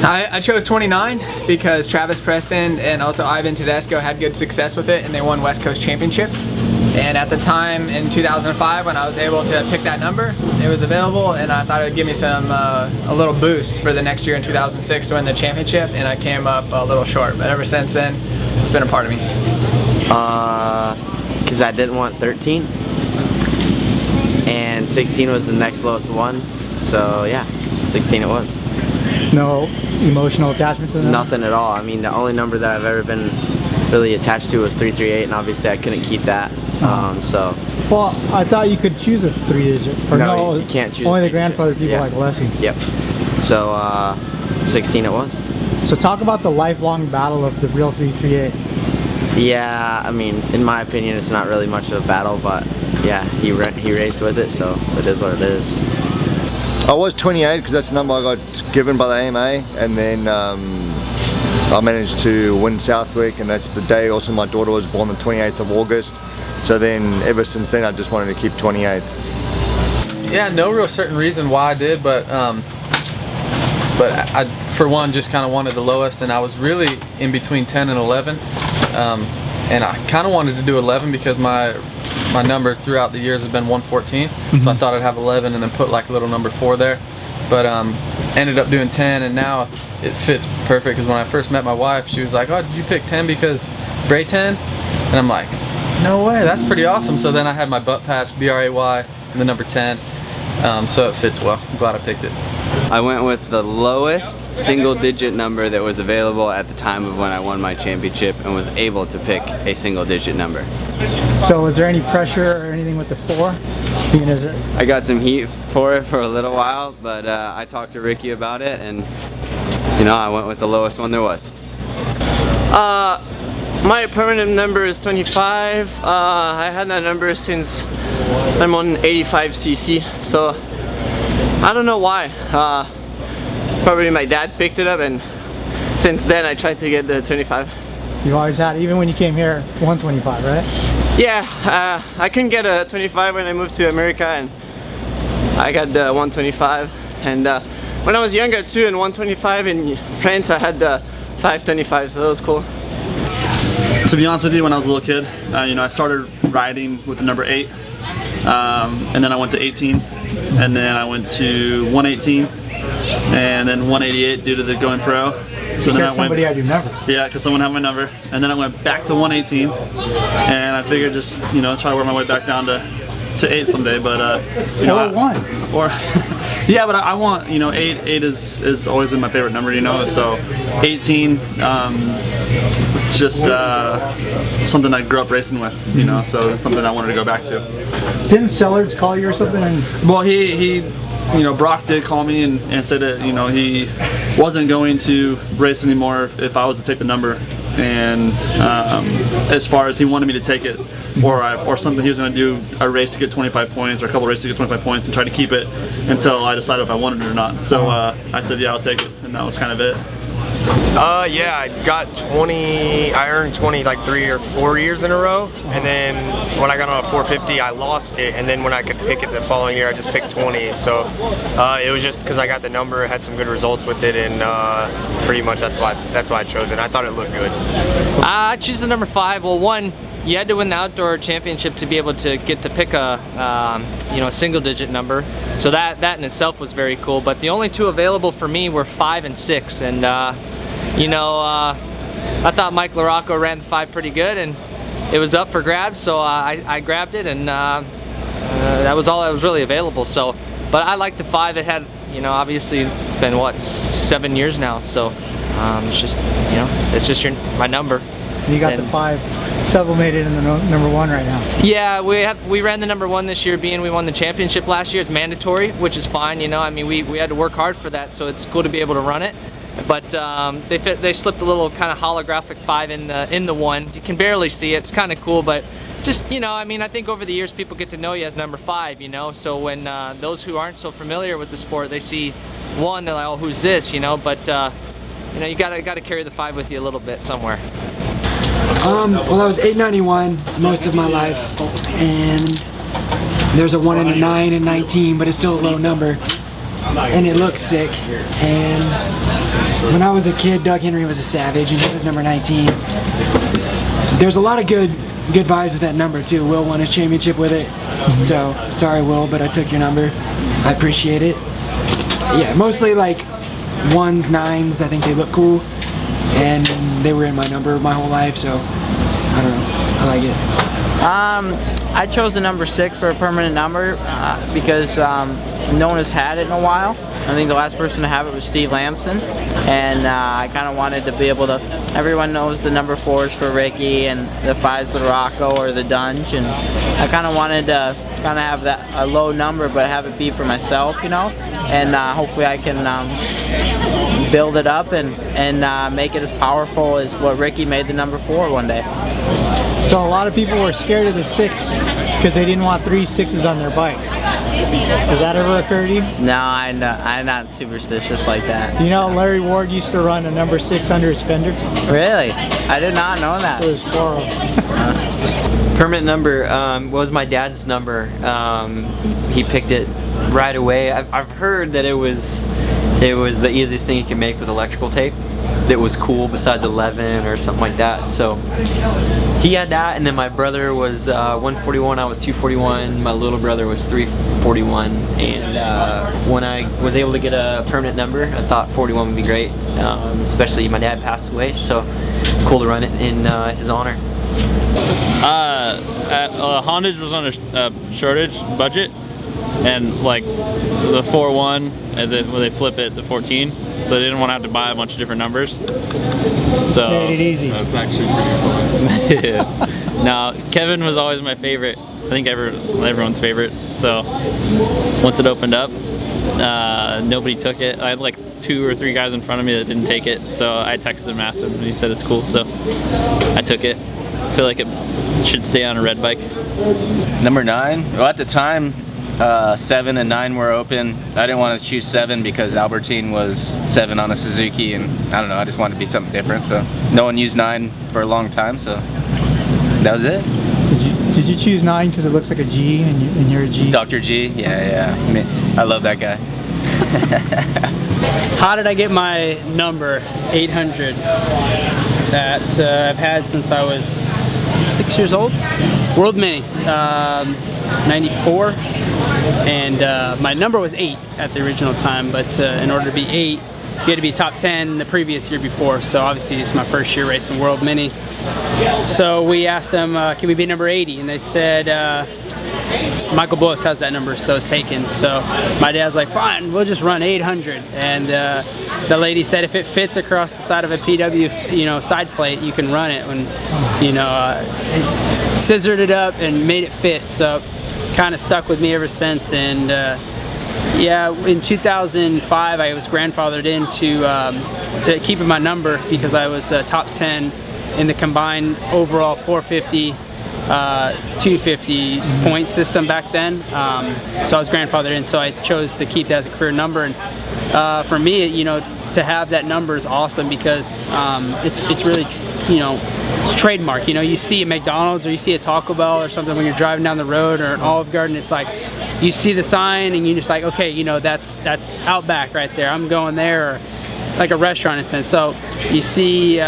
I chose 29 because Travis Preston and also Ivan Tedesco had good success with it, and they won West Coast Championships. And at the time in 2005 when I was able to pick that number, it was available, and I thought it would give me some a little boost for the next year in 2006 to win the championship, and I came up a little short. But ever since then, it's been a part of me. Because I didn't want 13, and 16 was the next lowest one. So yeah, 16 it was. No emotional attachment to the number? Nothing at all. I mean, the only number that I've ever been really attached to was 338, and obviously I couldn't keep that. So. Well, I thought you could choose a 3-digit. Or no, you can't choose. Only the grandfather people like Alessi. Yep. So 16 it was. So talk about the lifelong battle of the real 338. Yeah, I mean, in my opinion, it's not really much of a battle, but yeah, he raced with it, so it is what it is. I was 28 because that's the number I got given by the AMA, and then I managed to win Southwick, and that's the day also my daughter was born, the 28th of August. So then ever since then I just wanted to keep 28. Yeah, no real certain reason why I did, but I for one just kind of wanted the lowest, and I was really in between 10 and 11, and I kind of wanted to do 11 because my number throughout the years has been 114, so I thought I'd have 11 and then put like a little number 4 there, but ended up doing 10, and now it fits perfect because when I first met my wife, she was like, "Oh, did you pick 10 because Bray 10?" And I'm like, "No way, that's pretty awesome." So then I had my butt patch, B-R-A-Y, and the number 10, so it fits well. I'm glad I picked it. I went with the lowest single-digit number that was available at the time of when I won my championship, and was able to pick a single-digit number. So was there any pressure or anything with the 4? I got some heat for it for a little while, but I talked to Ricky about it, and you know, I went with the lowest one there was. My permanent number is 25. I had that number since I'm on 85cc, so I don't know why. Probably my dad picked it up, and since then I tried to get the 25. You always had, even when you came here, 125, right? Yeah, I couldn't get a 25 when I moved to America, and I got the 125. And when I was younger too, in 125 in France, I had the 525, so that was cool. To be honest with you, when I was a little kid, you know, I started riding with the number 8, and then I went to 18, and then I went to 118, and then 188 due to the going pro. So then somebody had your number. Yeah, because someone had my number, and then I went back to 118, and I figured just, you know, try to work my way back down to 8 someday, but you know, or 1. Or yeah, but I want, you know, 8 is always been my favorite number, you know, so 18 was just something I grew up racing with, you know, so it's something I wanted to go back to. Didn't Sellards call you or something? Well, he you know, Broc did call me and said that, you know, he wasn't going to race anymore if I was to take the number, and as far as he wanted me to take it, or something, he was going to do a race to get 25 points or a couple races to get 25 points and try to keep it until I decided if I wanted it or not. So I said, yeah, I'll take it, and that was kind of it. Yeah, I got 20, I earned 20 like 3 or 4 years in a row, and then when I got on a 450 I lost it, and then when I could pick it the following year I just picked 20, so it was just because I got the number, had some good results with it, and pretty much that's why I chose it. I thought it looked good. I choose the number 5. Well, one, you had to win the outdoor championship to be able to get to pick a you know, a single-digit number, so that in itself was very cool. But the only 2 available for me were 5 and 6, and you know, I thought Mike LaRocco ran the 5 pretty good, and it was up for grabs, so I grabbed it, and that was all that was really available. So, but I like the 5. It had, you know, obviously it's been what, 7 years now, so it's just, you know, it's just my number. You got the 5 sublimated in the number 1 right now. Yeah, we ran the number 1 this year, being we won the championship last year. It's mandatory, which is fine, you know. I mean, we had to work hard for that, so it's cool to be able to run it. But they slipped a little kind of holographic 5 in the 1. You can barely see it. It's kind of cool, but just, you know, I mean, I think over the years people get to know you as number 5, you know. So when those who aren't so familiar with the sport, they see 1, they're like, oh, who's this, you know? But you know, you gotta carry the 5 with you a little bit somewhere. Well, I was 891 most of my life, and there's a 1 and a 9 and 19, but it's still a low number, and it looks sick, and when I was a kid, Doug Henry was a savage, and he was number 19. There's a lot of good vibes with that number too. Will won his championship with it, so sorry Will, but I took your number. I appreciate it. Yeah, mostly like 1s, 9s. I think they look cool, and they were in my number my whole life, so I don't know. I like it. I chose the number 6 for a permanent number because no one has had it in a while. I think the last person to have it was Steve Lamson, and I kind of wanted to be able to, everyone knows the number 4s for Ricky and the 5s the Rocco or the Dunge, and I kind of wanted to kind of have that a low number but have it be for myself, you know, and hopefully I can build it up and make it as powerful as what Ricky made the number 4 one day. So a lot of people were scared of the 6 because they didn't want 3 6s on their bike. Has that ever occurred to you? No, I'm not superstitious like that. You know, Larry Ward used to run a number 6 under his fender. Really? I did not know that. So there's 4 of them. Permanent number was my dad's number. He picked it right away. I've heard that it was the easiest thing you can make with electrical tape. That was cool besides 11 or something like that. So he had that, and then my brother was 141, I was 241, my little brother was 341, and when I was able to get a permanent number, I thought 41 would be great, especially my dad passed away, so cool to run it in his honor. Honda was on a shortage budget, and like the 4-1, and then when they flip it, the 14, so they didn't want to have to buy a bunch of different numbers. So made it easy. That's actually pretty fun. Yeah. Now, Kevin was always my favorite. I think everyone's favorite. So once it opened up, nobody took it. I had like 2 or 3 guys in front of me that didn't take it. So I texted him, asked him, and he said it's cool. So I took it. I feel like it should stay on a red bike. Number 9. Well, at the time, 7 and 9 were open. I didn't want to choose 7 because Albertine was 7 on a Suzuki, and I don't know, I just wanted to be something different. So no one used 9 for a long time, so that was it. Did you choose 9 because it looks like a G and you're a G? Dr. G, yeah. I mean, I love that guy. How did I get my number 800 that I've had since I was 6 years old? World Mini, 94, and my number was 8 at the original time, but in order to be 8, you had to be top 10 the previous year before, so obviously this is my first year racing World Mini. So we asked them, can we be number 80? And they said, Michael Bullis has that number, so it's taken. So my dad's like, fine, we'll just run 800. And the lady said if it fits across the side of a PW, side plate, you can run it. When, scissored it up and made it fit. So kind of stuck with me ever since. And yeah, in 2005, I was grandfathered in to keeping my number because I was top 10 in the combined overall 450. 250 point system back then, so I was grandfathered in, so I chose to keep that as a career number. And for me, to have that number is awesome because it's really, it's trademark. You see a McDonald's or you see a Taco Bell or something when you're driving down the road, or an Olive Garden. It's like you see the sign and you're just like, okay, that's Outback right there. I'm going there, or like a restaurant in a sense. So you see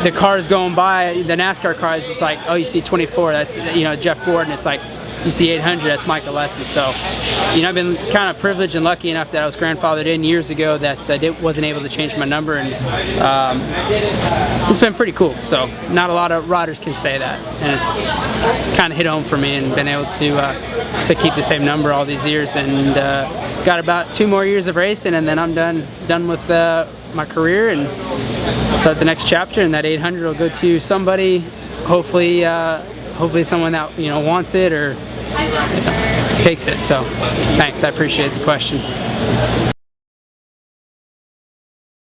the cars going by, the NASCAR cars, it's like, oh, you see 24, that's Jeff Gordon. It's like you see 800, that's Michael Lessie. So I've been kind of privileged and lucky enough that I was grandfathered in years ago that I wasn't able to change my number, and it's been pretty cool. So not a lot of riders can say that, and it's kind of hit home for me, and been able to keep the same number all these years, and got about 2 more years of racing, and then I'm done with my career, and start the next chapter, and that 800 will go to somebody, hopefully someone that wants it or takes it. So thanks, I appreciate the question.